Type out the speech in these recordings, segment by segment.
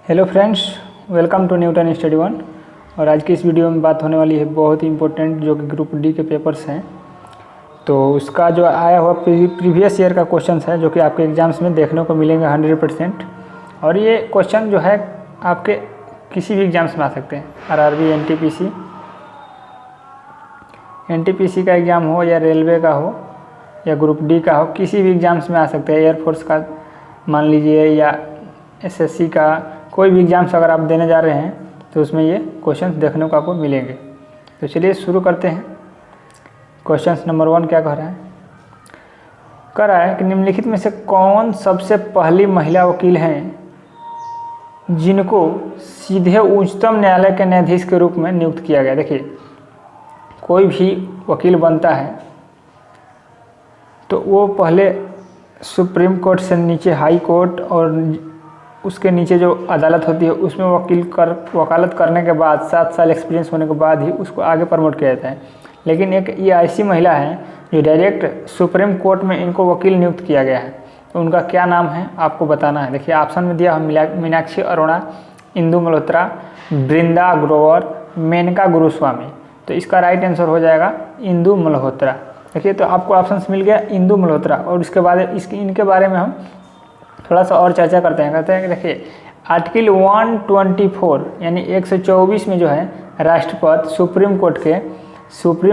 Hello friends, welcome to Newton study one. और आज की इस वीडियो में बात होने वाली है बहुत ही इम्पोर्टेंट जो कि ग्रुप डी के पेपर्स हैं। तो उसका जो आया हुआ प्रीवियस ईयर का क्वेश्चन है जो कि आपके एग्जाम्स में देखने को मिलेंगे 100%। और ये क्वेश्चन जो है आपके किसी भी एग्जाम्स में आ सकते हैं। आरआरबी, एनटीपीसी का एग्ज़ाम हो या रेलवे का हो या ग्रुप डी का हो, किसी भी एग्जाम्स में आ सकते हैं। एयरफोर्स का मान लीजिए या एसएससी का कोई भी एग्जाम्स अगर आप देने जा रहे हैं तो उसमें ये क्वेश्चंस देखने को आपको मिलेंगे। तो चलिए शुरू करते हैं। क्वेश्चंस नंबर 1 क्या कह रहा है कि निम्नलिखित में से कौन सबसे पहली महिला वकील हैं जिनको सीधे उच्चतम न्यायालय के न्यायाधीश के रूप में नियुक्त किया गया। देखिए, कोई भी वकील बनता है तो वो पहले सुप्रीम कोर्ट से नीचे हाई कोर्ट और उसके नीचे जो अदालत होती है उसमें वकालत करने के बाद 7 साल एक्सपीरियंस होने के बाद ही उसको आगे प्रमोट किया जाता है। लेकिन एक ये ऐसी महिला है जो डायरेक्ट सुप्रीम कोर्ट में इनको वकील नियुक्त किया गया है। तो उनका क्या नाम है आपको बताना है। देखिए, ऑप्शन में दिया है मीनाक्षी अरोड़ा, इंदु मल्होत्रा, बृंदा ग्रोवर, मेनका गुरुस्वामी। तो इसका राइट आंसर हो जाएगा इंदु मल्होत्रा। देखिए, तो आपको ऑप्शन मिल गया इंदु मल्होत्रा। और इसके बाद इनके बारे में हम थोड़ा सा और चर्चा करते हैं कि देखिए आर्टिकल 124 यानी 124 में जो है राष्ट्रपति सुप्रीम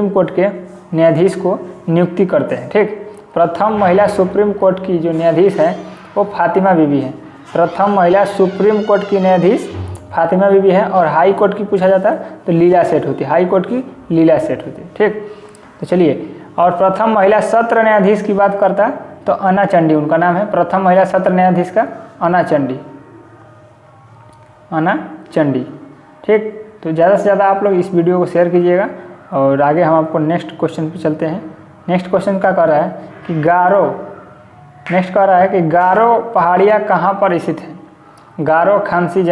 कोर्ट के न्यायाधीश को नियुक्ति करते हैं। ठीक, प्रथम महिला सुप्रीम कोर्ट की जो न्यायाधीश है वो फातिमा बीबी है। प्रथम महिला सुप्रीम कोर्ट की न्यायाधीश फातिमा बीबी है। और हाई कोर्ट की पूछा जाता है तो लीला सेठ होती है। हाई कोर्ट की लीला सेठ होती है। ठीक, तो चलिए, और प्रथम महिला सत्र न्यायाधीश की बात करता है तो अन्ना चंडी उनका नाम है। प्रथम महिला सत्र न्यायाधीश का अन्ना चंडी। ठीक, तो ज़्यादा से ज़्यादा आप लोग इस वीडियो को शेयर कीजिएगा। और आगे हम आपको नेक्स्ट क्वेश्चन पे चलते हैं। नेक्स्ट क्वेश्चन क्या कर रहा है कि गारो पहाड़ियाँ कहाँ पर स्थित है। गारो, खांसी,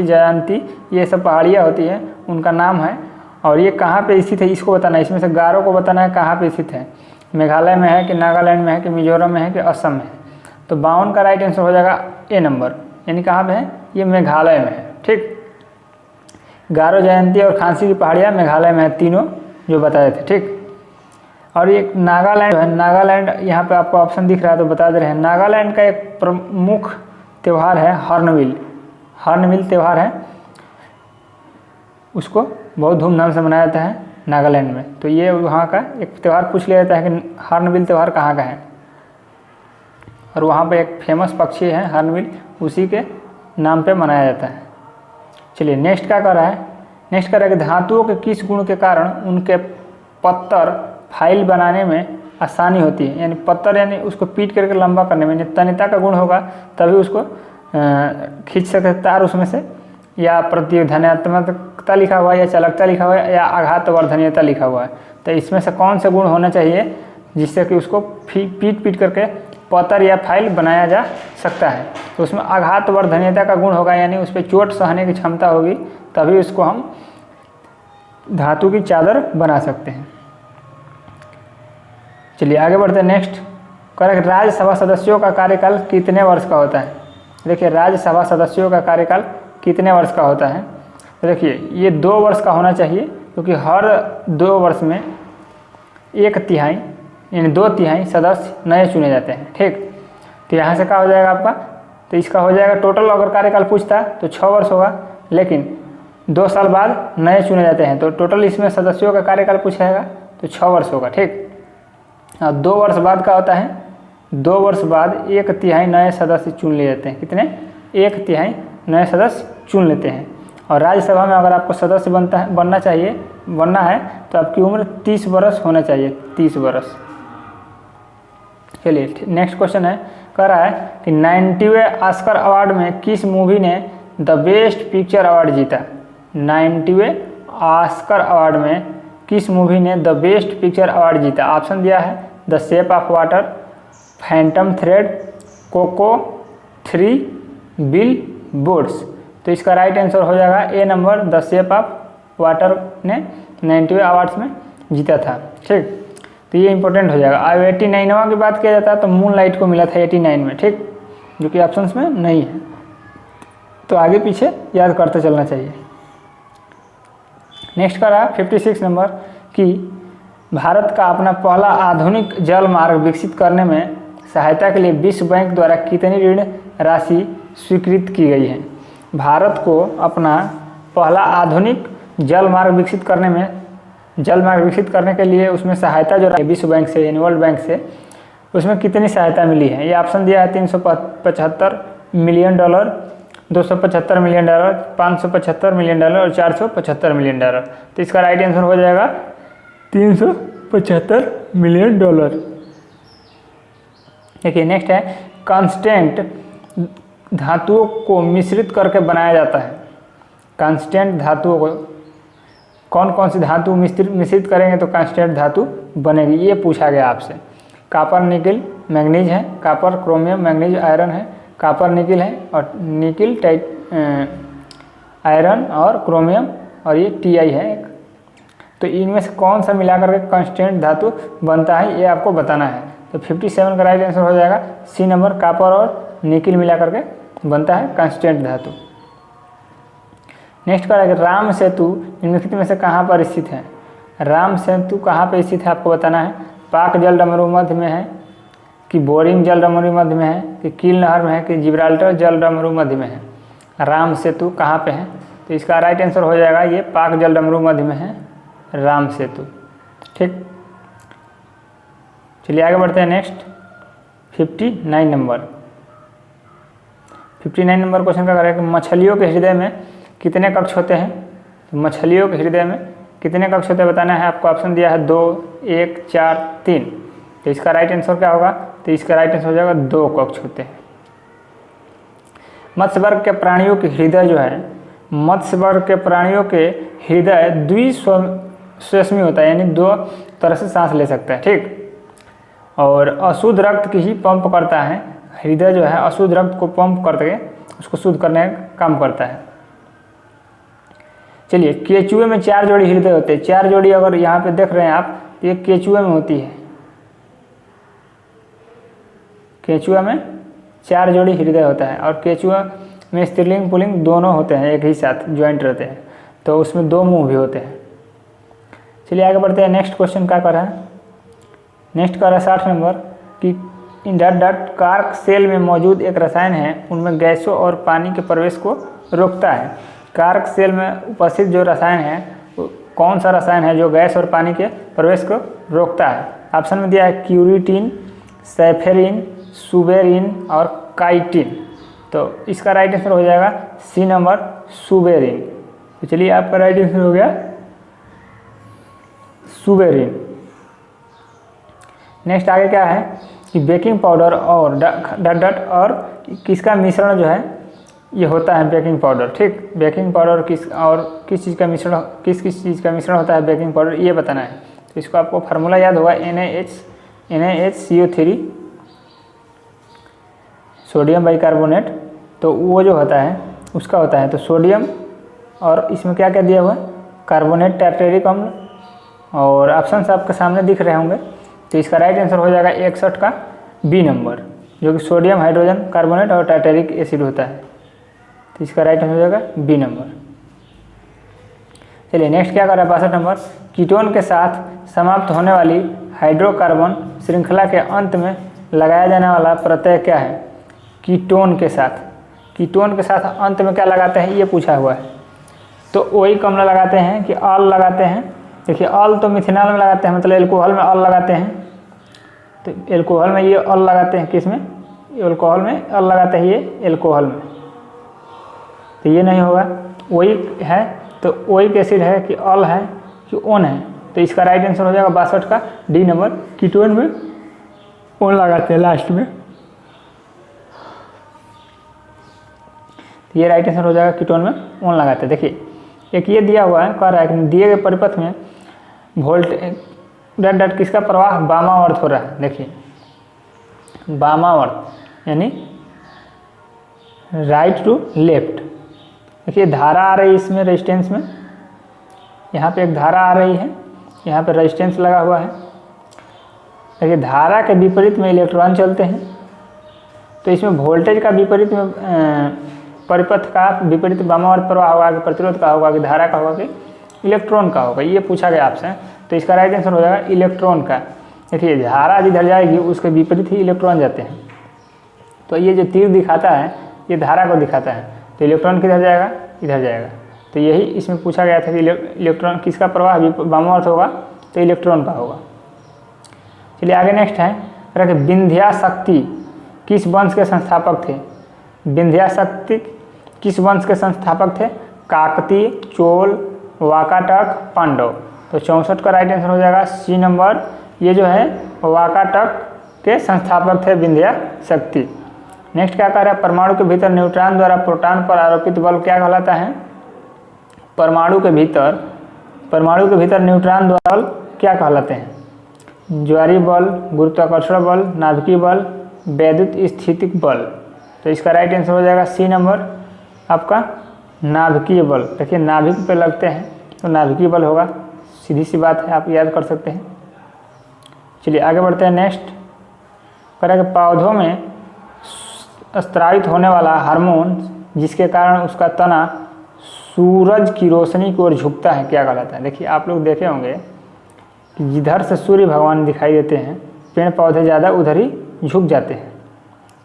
जयंती, ये सब पहाड़ियाँ होती हैं, उनका नाम है। और ये कहाँ पे स्थित है इसको बताना है। इसमें से गारो को बताना है कहाँ पे स्थित है। मेघालय में है कि नागालैंड में है कि मिजोरम में है कि असम में है। तो 52 का राइट आंसर हो जाएगा ए नंबर, यानी कहाँ पे है, ये मेघालय में है। ठीक, गारो, जयंती और खांसी की पहाड़ियाँ मेघालय में है, तीनों जो बताए थे। ठीक, और ये नागालैंड है। नागालैंड यहाँ पे आपको ऑप्शन दिख रहा है तो बता दे रहे हैं। नागालैंड का एक प्रमुख त्यौहार है हॉर्नबिल त्यौहार है, उसको बहुत धूमधाम से मनाया जाता है नागालैंड में। तो ये वहाँ का एक त्यौहार पूछ लिया जाता है कि हॉर्नबिल त्यौहार कहाँ का है। और वहाँ पे एक फेमस पक्षी है हॉर्नबिल, उसी के नाम पे मनाया जाता है। चलिए, नेक्स्ट क्या कर रहा है। नेक्स्ट कर रहा है कि धातुओं के किस गुण के कारण उनके पत्तर फाइल बनाने में आसानी होती है। यानी पत्तर यानी उसको पीट करके लंबा करने में, तन्यता का गुण होगा तभी उसको खींच सकते तार उसमें से, या प्रतिधनात्मकता लिखा हुआ है, या चालकता लिखा हुआ है, या आघातवर्धनीयता लिखा हुआ है। तो इसमें से कौन से गुण होना चाहिए जिससे कि उसको पीट करके पत्तर या फाइल बनाया जा सकता है। तो उसमें आघातवर्धनीयता का गुण होगा, यानी उस पर चोट सहने की क्षमता होगी, तभी उसको हम धातु की चादर बना सकते हैं। चलिए आगे बढ़ते हैं। नेक्स्ट करेक्ट, राज्यसभा सदस्यों का कार्यकाल कितने वर्ष का होता है। देखिए, राज्यसभा सदस्यों का कार्यकाल कितने वर्ष का होता है। तो देखिए, ये 2 वर्ष का होना चाहिए, क्योंकि हर 2 वर्ष में 1/3 यानी 2/3 सदस्य नए चुने जाते हैं। ठीक, तो यहाँ से क्या हो जाएगा आपका, तो इसका हो जाएगा टोटल अगर कार्यकाल पूछता है तो 6 वर्ष होगा, लेकिन 2 साल बाद नए चुने जाते हैं। तो टोटल इसमें सदस्यों का कार्यकाल पूछाएगा तो 6 वर्ष होगा। ठीक, और 2 वर्ष बाद क्या होता है, 2 वर्ष बाद 1/3 नए सदस्य चुन लिए जाते हैं। कितने, 1/3 नए सदस्य चुन लेते हैं। और राज्यसभा में अगर आपको सदस्य बनना है तो आपकी उम्र 30 वर्ष होना चाहिए, 30 वर्ष। चलिए, नेक्स्ट क्वेश्चन है, कह रहा है कि 90वें ऑस्कर अवार्ड में किस मूवी ने द बेस्ट पिक्चर अवार्ड जीता। 90वें ऑस्कर अवार्ड में किस मूवी ने द बेस्ट पिक्चर अवार्ड जीता। ऑप्शन दिया है the Shape of Water, Phantom Thread, Coco, 3 Billboards. तो इसका राइट आंसर हो जाएगा A number, the Shape of Water ने 90वें अवार्ड्स में जीता था। ठीक, तो ये इंपॉर्टेंट हो जाएगा। अब 89वां की बात किया जाता है तो मून लाइट को मिला था 89 में। ठीक, जो कि ऑप्शंस में नहीं है। तो आगे पीछे याद करते चलना चाहिए। नेक्स्ट का रहा 56 नंबर कि भारत का अपना पहला आधुनिक जल मार्ग विकसित करने में सहायता के लिए विश्व बैंक द्वारा कितनी ऋण राशि स्वीकृत की गई है। भारत को अपना पहला आधुनिक जल मार्ग विकसित करने के लिए उसमें सहायता जो विश्व बैंक से यानी वर्ल्ड बैंक से, उसमें कितनी सहायता मिली है। ये ऑप्शन दिया है 375 million dollar, 275 million dollar, 575 million dollar और 475 मिलियन डॉलर। तो इसका राइट आंसर हो जाएगा 375 मिलियन डॉलर। देखिए नेक्स्ट है कांस्टेंट धातुओं को मिश्रित करके बनाया जाता है। कांस्टेंट धातुओं को कौन कौन सी धातु मिश्रित करेंगे तो कांस्टेंट धातु बनेगी, ये पूछा गया आपसे। कॉपर निकिल मैग्नीज है, कॉपर क्रोमियम मैग्नीज आयरन है, कॉपर निकिल है और निकिल आयरन और क्रोमियम और ये Ti है एक। तो इनमें से कौन सा मिलाकर के कांस्टेंट धातु बनता है ये आपको बताना है। तो 57 का राइट आंसर हो जाएगा सी नंबर, कॉपर और निकिल मिलाकर के बनता है कांस्टेंट धातु। नेक्स्ट का है राम सेतु निम्नलिखित में से कहाँ पर स्थित है। राम सेतु कहाँ पर स्थित है आपको बताना है। पाक जल डमरू मध्य में है कि बोरिंग जल डमरू मध्य में है कि कील नहर में है कि जिब्राल्टर जल डमरू मध्य में है। राम सेतु कहाँ पे है तो इसका राइट आंसर हो जाएगा ये पाक जल डमरू मध्य में है राम सेतु। ठीक, चलिए आगे बढ़ते हैं। नेक्स्ट 59 नंबर क्वेश्चन का करें कि मछलियों के हृदय में कितने कक्ष होते हैं। तो मछलियों के हृदय में कितने कक्ष होते हैं बताना है आपको। ऑप्शन दिया है 2, 1, 4, 3। तो इसका राइट आंसर क्या होगा तो इसका राइट आंसर हो जाएगा 2 कक्ष होते हैं। मत्स्य वर्ग के प्राणियों के हृदय जो है, मत्स्य वर्ग के प्राणियों के हृदय द्विश्वसनी होता है, यानी 2 तरह से सांस ले सकता है। ठीक, और अशुद्ध रक्त की ही पंप करता है। हृदय जो है अशुद्ध रक्त को पंप करके उसको शुद्ध करने का काम करता है। चलिए केचुए में 4 जोड़ी हृदय होते हैं। 4 जोड़ी अगर यहाँ पे देख रहे हैं आप तो ये केचुए में होती है। केचुआ में 4 जोड़ी हृदय होता है और केचुआ में स्त्रीलिंग पुल्लिंग दोनों होते हैं, एक ही साथ ज्वाइंट रहते हैं। तो उसमें 2 मुंह भी होते हैं। चलिए आगे बढ़ते हैं। नेक्स्ट क्वेश्चन क्या कर रहा है। नेक्स्ट कर रहा है 60 नंबर कि कार्क सेल में मौजूद एक रसायन है, उनमें गैसों और पानी के प्रवेश को रोकता है। कार्क सेल में उपस्थित जो रसायन है कौन सा रसायन है जो गैस और पानी के प्रवेश को रोकता है। ऑप्शन में दिया है क्यूरिटीन, सैफेरिन, सुबेरिन और काइटिन। तो इसका राइट आंसर हो जाएगा सी नंबर सुबेरिन। तो चलिए आपका राइट आंसर हो गया सुबेरिन। नेक्स्ट आगे क्या है कि बेकिंग पाउडर और डट और किसका मिश्रण जो है ये होता है बेकिंग पाउडर। ठीक, बेकिंग पाउडर किस चीज़ का मिश्रण, किस चीज़ का मिश्रण होता है बेकिंग पाउडर ये बताना है। तो इसको आपको फार्मूला याद होगा NaHCO3 सोडियम बाइकार्बोनेट। तो वो जो होता है उसका होता है तो सोडियम और इसमें क्या क्या दिया हुआ है कार्बोनेट टार्टेरिक अम्ल। और ऑप्शन आपके सामने दिख रहे होंगे। तो इसका राइट आंसर हो जाएगा 61 का बी नंबर, जो कि सोडियम हाइड्रोजन कार्बोनेट और टार्टेरिक एसिड होता है। तो इसका राइट आंसर हो जाएगा बी नंबर। चलिए नेक्स्ट क्या कर रहा है 62 नंबर। कीटोन के साथ समाप्त होने वाली हाइड्रोकार्बन श्रृंखला के अंत में लगाया जाने वाला प्रत्यय क्या है। कीटोन के साथ अंत में क्या लगाते हैं ये पूछा हुआ है। तो वही कमला लगाते हैं कि अल लगाते हैं। देखिए अल तो मिथेनॉल में लगाते हैं, मतलब एल्कोहल में अल लगाते हैं। तो एल्कोहल में ये अल लगाते हैं, किस में एल्कोहल में अल लगाते हैं ये एल्कोहल में। तो ये नहीं होगा, वही है तो ओइक एसिड है कि अल है कि ओन है। तो इसका राइट आंसर हो जाएगा 62 का डी नंबर। कीटोन में ओन लगाते हैं लास्ट में। ये राइट आंसर हो जाएगा कीटोन में ओन लगाते हैं। देखिए एक ये दिया हुआ है, कह रहा है कि दिए गए परिपथ में वोल्ट किसका प्रवाह वामावर्त हो रहा है। देखिए वामावर्त यानी राइट टू लेफ्ट। देखिए धारा आ रही है इसमें रेजिस्टेंस में, यहाँ पे एक धारा आ रही है, यहाँ पे रेजिस्टेंस लगा हुआ है। देखिए धारा के विपरीत में इलेक्ट्रॉन चलते हैं। तो इसमें वोल्टेज का विपरीत में परिपथ का विपरीत वामावर्त प्रवाह होगा कि प्रतिरोध का होगा कि धारा का होगा कि इलेक्ट्रॉन का होगा, ये पूछा गया आपसे। तो इसका राइट आंसर हो जाएगा इलेक्ट्रॉन का। देखिए धारा जिधर जाएगी उसके विपरीत ही इलेक्ट्रॉन जाते हैं। तो ये जो तीर दिखाता है ये धारा को दिखाता है, तो इलेक्ट्रॉन किधर जाएगा, इधर जाएगा। तो यही इसमें पूछा गया था कि इलेक्ट्रॉन किसका प्रवाह वामावर्त होगा, तो इलेक्ट्रॉन का होगा। चलिए आगे नेक्स्ट है कि विंध्याशक्ति किस वंश के संस्थापक थे। विंध्याशक्ति किस वंश के संस्थापक थे, काकतीय, चोल, वाकाटक, पांडव। तो 64 का राइट आंसर हो जाएगा सी नंबर। ये जो है वाकाटक के संस्थापक थे विंध्याशक्ति। नेक्स्ट क्या कह रहा है, परमाणु के भीतर न्यूट्रॉन द्वारा प्रोटॉन पर आरोपित बल क्या कहलाता है। परमाणु के भीतर न्यूट्रॉन द्वारा बल क्या कहलाते हैं, ज्वारीय बल, गुरुत्वाकर्षण बल, नाभिकीय बल, वैद्युत स्थितिक बल। तो इसका राइट आंसर हो जाएगा सी नंबर आपका नाभिकीय बल। देखिए नाभिक पे लगते हैं तो नाभिकीय बल होगा, सीधी सी बात है, आप याद कर सकते हैं। चलिए आगे बढ़ते हैं। नेक्स्ट कह रहा है कि पौधों में स्रावित होने वाला हार्मोन जिसके कारण उसका तना सूरज की रोशनी की ओर झुकता है क्या कहलाता है। देखिए आप लोग देखे होंगे कि जिधर से सूर्य भगवान दिखाई देते हैं पेड़ पौधे ज़्यादा उधर ही झुक जाते हैं,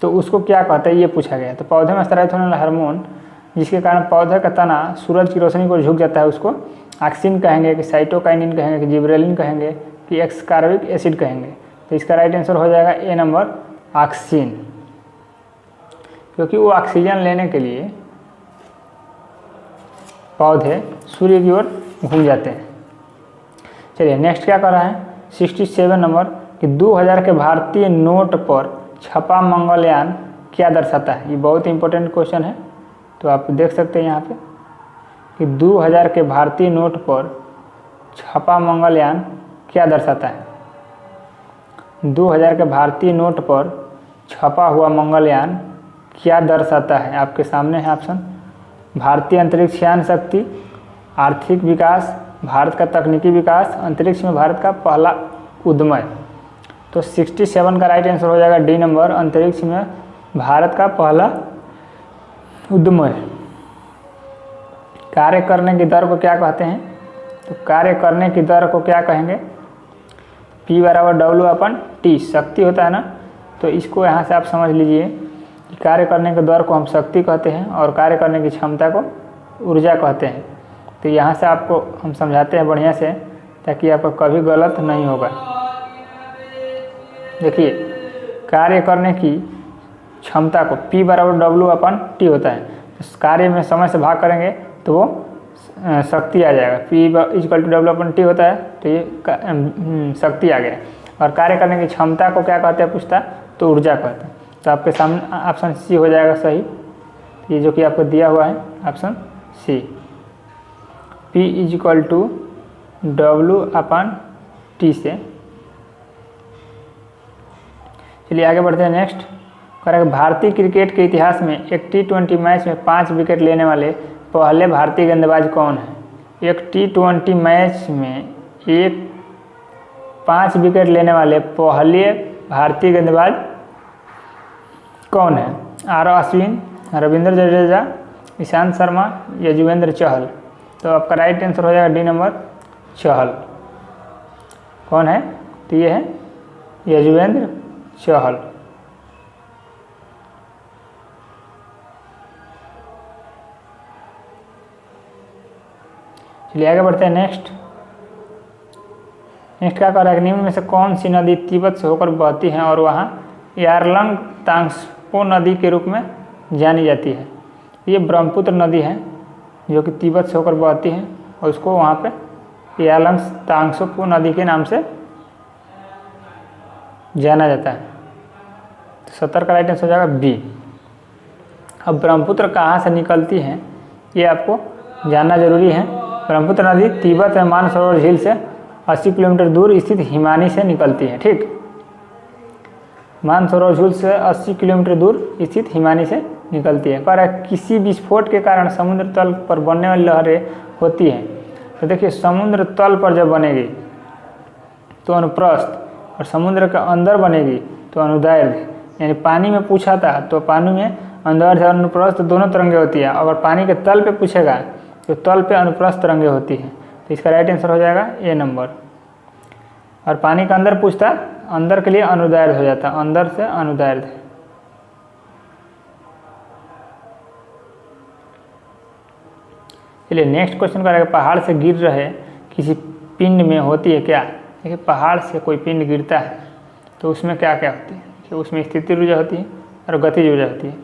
तो उसको क्या कहते हैं ये पूछा गया। तो पौधे में स्रावित होने वाला हार्मोन जिसके कारण पौधे का तना सूरज की रोशनी को झुक जाता है उसको ऑक्सिन कहेंगे कि साइटोकाइनिन कहेंगे कि जिबरेलिन कहेंगे कि एक्सकार्बिक एसिड कहेंगे। तो इसका राइट आंसर हो जाएगा ए नंबर ऑक्सिन, क्योंकि वो ऑक्सीजन लेने के लिए पौधे सूर्य की ओर घूम जाते हैं। चलिए नेक्स्ट क्या कर रहा है 67 नंबर कि 2000 के भारतीय नोट पर छपा मंगलयान क्या दर्शाता है। ये बहुत इंपॉर्टेंट क्वेश्चन है, तो आप देख सकते हैं यहाँ पे कि 2000 के भारतीय नोट पर छपा मंगलयान क्या दर्शाता है। 2000 के भारतीय नोट पर छपा हुआ मंगलयान क्या दर्शाता है, आपके सामने है ऑप्शन। भारतीय अंतरिक्ष यान शक्ति, आर्थिक विकास, भारत का तकनीकी विकास, अंतरिक्ष में भारत का पहला उद्यम। तो 67 का राइट आंसर हो जाएगा डी नंबर, अंतरिक्ष में भारत का पहला उद्यम। कार्य करने की दर को क्या कहते हैं, तो कार्य करने की दर को क्या कहेंगे, P बराबर W/T शक्ति होता है ना। तो इसको यहाँ से आप समझ लीजिए कि कार्य करने की दर को हम शक्ति कहते हैं और कार्य करने की क्षमता को ऊर्जा कहते हैं। तो यहाँ से आपको हम समझाते हैं बढ़िया से ताकि आपको कभी गलत नहीं होगा। देखिए कार्य करने की क्षमता को P बराबर W/T होता है। तो कार्य में समय से भाग करेंगे तो वो शक्ति आ जाएगा, P = W/T होता है, तो ये शक्ति आ गया। और कार्य करने की क्षमता को क्या कहते हैं पूछता, तो ऊर्जा कहते हैं। तो आपके सामने ऑप्शन सी हो जाएगा सही, ये जो कि आपको दिया हुआ है ऑप्शन सी, P = W/T से। चलिए आगे बढ़ते हैं। नेक्स्ट कह रहा है भारतीय क्रिकेट के इतिहास में एक T20 मैच में 5 विकेट लेने वाले पहले भारतीय गेंदबाज कौन है। एक T20 मैच में 5 विकेट लेने वाले पहले भारतीय गेंदबाज कौन है। आर अश्विन, रविंद्र जडेजा, ईशांत शर्मा, यजुवेंद्र चहल। तो आपका राइट आंसर हो जाएगा डी नंबर चहल। कौन है, तो ये है यजुवेंद्र चहल। चलिए आगे बढ़ते हैं। नेक्स्ट क्या कर रहा है, निम्न में से कौन सी नदी तिब्बत से होकर बहती है और वहाँ यारलंग तांग्सपो नदी के रूप में जानी जाती है। ये ब्रह्मपुत्र नदी है जो कि तिब्बत से होकर बहती है और उसको वहाँ पे यारलंग तांग्सपो नदी के नाम से जाना जाता है। 70 का राइट आंसर हो जाएगा बी। अब ब्रह्मपुत्र कहाँ से निकलती है ये आपको जानना जरूरी है। ब्रह्मपुत्र नदी तिब्बत में मानसरोवर झील से 80 किलोमीटर दूर स्थित हिमानी से निकलती है। ठीक, मानसरोवर झील से 80 किलोमीटर दूर स्थित हिमानी से निकलती है। पर किसी विस्फोट के कारण समुद्र तल पर बनने वाली लहरें होती हैं। तो देखिए समुद्र तल पर जब बनेगी तो अनुप्रस्थ और समुद्र के अंदर बनेगी तो अनुदैर्घ्य, यानी पानी में पूछा था तो पानी में अनुदैर्ध्य और अनुप्रस्थ दोनों तरंगे होती है। अगर पानी के तल पे पूछेगा तो तल पे अनुप्रस्थ तरंगे होती है, तो इसका राइट आंसर हो जाएगा ए नंबर। और पानी के अंदर पूछता, अंदर के लिए अनुदैर्ध्य हो जाता, अंदर से अनुदैर्ध्य। चलिए नेक्स्ट क्वेश्चन करेंगे, पहाड़ से गिर रहे किसी पिंड में होती है क्या। देखिए पहाड़ से कोई पिंड गिरता है तो उसमें क्या क्या होती है, कि उसमें स्थितिज ऊर्जा होती है और गतिज ऊर्जा होती है।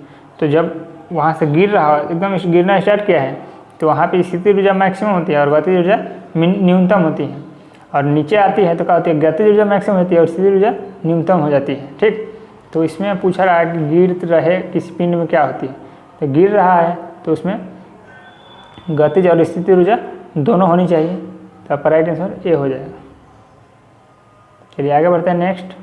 तो जब वहाँ से गिर रहा एकदम गिरना स्टार्ट किया है तो वहाँ पे स्थितिज ऊर्जा मैक्सिमम होती है और गतिज ऊर्जा न्यूनतम होती है। और नीचे आती है तो क्या होती है, गतिज ऊर्जा मैक्सिमम होती है और स्थितिज ऊर्जा न्यूनतम हो जाती है। ठीक, तो इसमें पूछा रहा है कि गिर रहे किसी पिंड में क्या होती है, तो गिर रहा है तो उसमें गतिज और स्थितिज ऊर्जा दोनों होनी चाहिए, तो आपका राइट आंसर ए हो जाएगा। चलिए आगे बढ़ते हैं नेक्स्ट।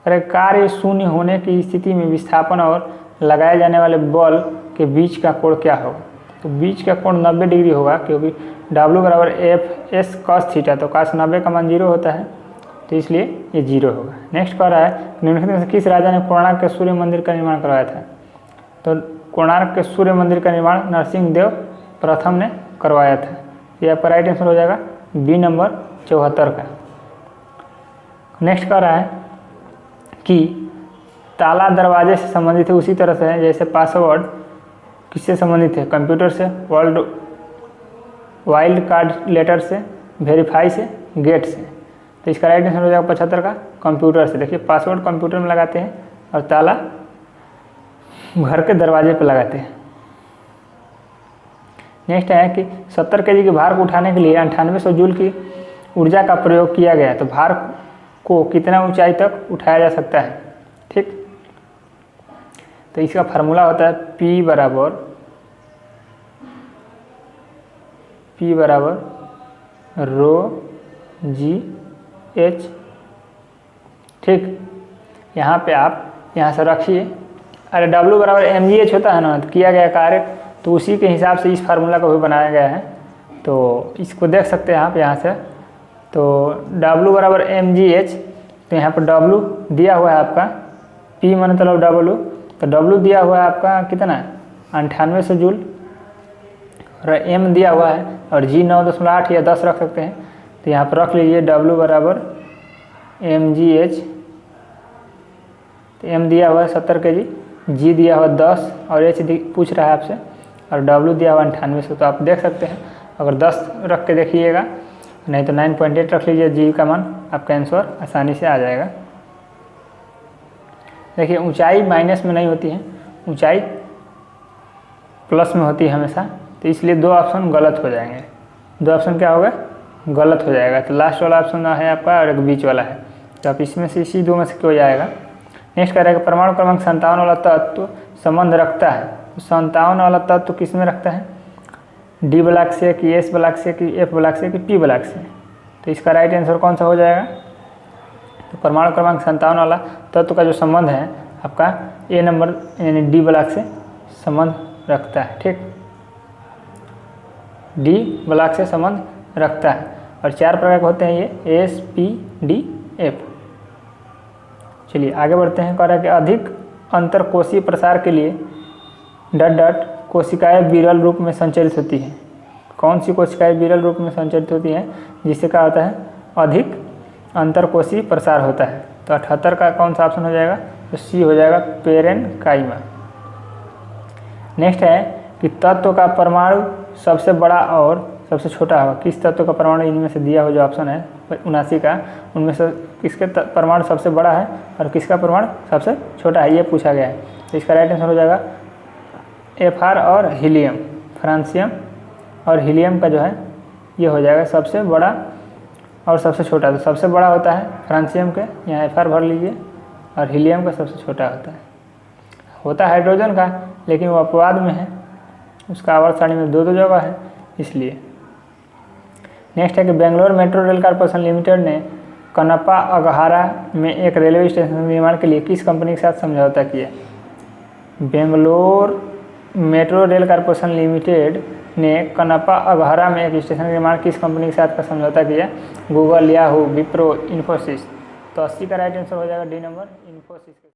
अरे कार्य शून्य होने की स्थिति में विस्थापन और लगाए जाने वाले बल के बीच का कोण क्या होगा। तो बीच का कोण 90 डिग्री होगा, क्योंकि W बराबर एफ एस कॉस थीटा, तो cos 90 का मान 0 होता है, तो इसलिए ये 0 होगा। नेक्स्ट कह रहा है निम्नलिखित में से किस राजा ने कोणार्क के सूर्य मंदिर का निर्माण करवाया था। तो कोणार्क के सूर्य मंदिर का निर्माण नरसिंह देव प्रथम ने करवाया था। ये आपका राइट आंसर हो जाएगा बी नंबर 74 का। नेक्स्ट कह रहा है कि ताला दरवाजे से संबंधित है उसी तरह से है जैसे पासवर्ड किससे संबंधित है, कंप्यूटर से, वाइल्ड कार्ड लेटर से, वेरीफाई से, गेट से। तो इसका राइट आंसर हो जाएगा 75 का, कंप्यूटर से। देखिए पासवर्ड कंप्यूटर में लगाते हैं और ताला घर के दरवाजे पर लगाते हैं। नेक्स्ट है कि 70 kg के भार को उठाने के लिए 9800 जूल की ऊर्जा का प्रयोग किया गया, तो भार को कितना ऊंचाई तक उठाया जा सकता है। ठीक, तो इसका फार्मूला होता है P बराबर रो जी एच। ठीक, यहाँ पे आप यहाँ से रखिए। अरे W बराबर mgh होता है ना, तो किया गया कार्य, तो उसी के हिसाब से इस फार्मूला को भी बनाया गया है। तो इसको देख सकते हैं आप यहाँ से। तो W बराबर mgh, तो यहाँ पर W दिया हुआ है आपका, P मतलब W, तो W दिया हुआ है आपका कितना है 9800 जूल, और M दिया हुआ है, और G 9.8 या 10 रख सकते हैं। तो यहाँ पर रख लीजिए W बराबर mgh, तो M दिया हुआ है 70 kg, G दिया हुआ 10 और H पूछ रहा है आपसे, और W दिया हुआ 9800। तो आप देख सकते हैं, अगर 10 रख के देखिएगा, नहीं तो 9.8 रख लीजिए, G का मान आपका आंसर आसानी से आ जाएगा। देखिए ऊंचाई माइनस में नहीं होती है, ऊंचाई प्लस में होती है हमेशा, तो इसलिए दो ऑप्शन गलत हो जाएंगे। दो ऑप्शन क्या होगा, गलत हो जाएगा। तो लास्ट वाला ऑप्शन है आपका और एक बीच वाला है, तो आप इसमें से इसी दो में से क्यों जाएगा। नेक्स्ट कह रहा है कि परमाणु क्रमांक 57 वाला तत्व संबंध रखता है, तो 57 वाला तत्व किस में रखता है, डी ब्लॉक से कि एस ब्लॉक से कि एफ ब्लॉक से कि पी ब्लॉक से। तो इसका राइट आंसर कौन सा हो जाएगा, तो परमाणु क्रमांक 57 वाला तत्व का जो संबंध है आपका ए नंबर यानी डी ब्लॉक से संबंध रखता है। ठीक, डी ब्लॉक से संबंध रखता है, और 4 प्रकार के होते हैं ये, एस पी डी एफ। चलिए आगे बढ़ते हैं। कह रहा है कि अधिक अंतरकोशीय प्रसार के लिए डट कोशिकाएं विरल रूप में संचरित होती है। कौन सी कोशिकाएं विरल रूप में संचरित होती हैं, जिससे क्या होता है अधिक अंतरकोशीय प्रसार होता है। तो 78 का कौन सा ऑप्शन हो जाएगा, तो सी हो जाएगा पेरेनकाइमा। नेक्स्ट है कि तत्व का परमाणु सबसे बड़ा और सबसे छोटा होगा। किस तत्व का परमाणु इनमें से दिया हुआ जो ऑप्शन है 79 का, उनमें से किसके परमाणु सबसे बड़ा है और किसका परमाणु सबसे छोटा है, ये पूछा गया है। तो इसका राइट आंसर हो जाएगा FR और हीलियम, फ्रांसियम और हीलियम का जो है ये हो जाएगा सबसे बड़ा और सबसे छोटा। तो सबसे बड़ा होता है फ्रांसियम के, यहाँ FR भर लीजिए, और हीलियम का सबसे छोटा होता है हाइड्रोजन का, लेकिन वो अपवाद में है, उसका आवर्त सारणी में 2 जगह है इसलिए। नेक्स्ट है कि Bangalore metro rail corporation limited ने कनपा अगहारा में एक रेलवे स्टेशन के निर्माण के लिए किस कंपनी के साथ समझौता किया। Bangalore metro rail corporation limited ने कनपा अगहारा में एक स्टेशन निर्माण किस कंपनी के साथ का समझौता किया, गूगल, याहू, विप्रो, इन्फोसिस। तो 80 का राइट आंसर हो जाएगा डी नंबर, इन्फोसिस।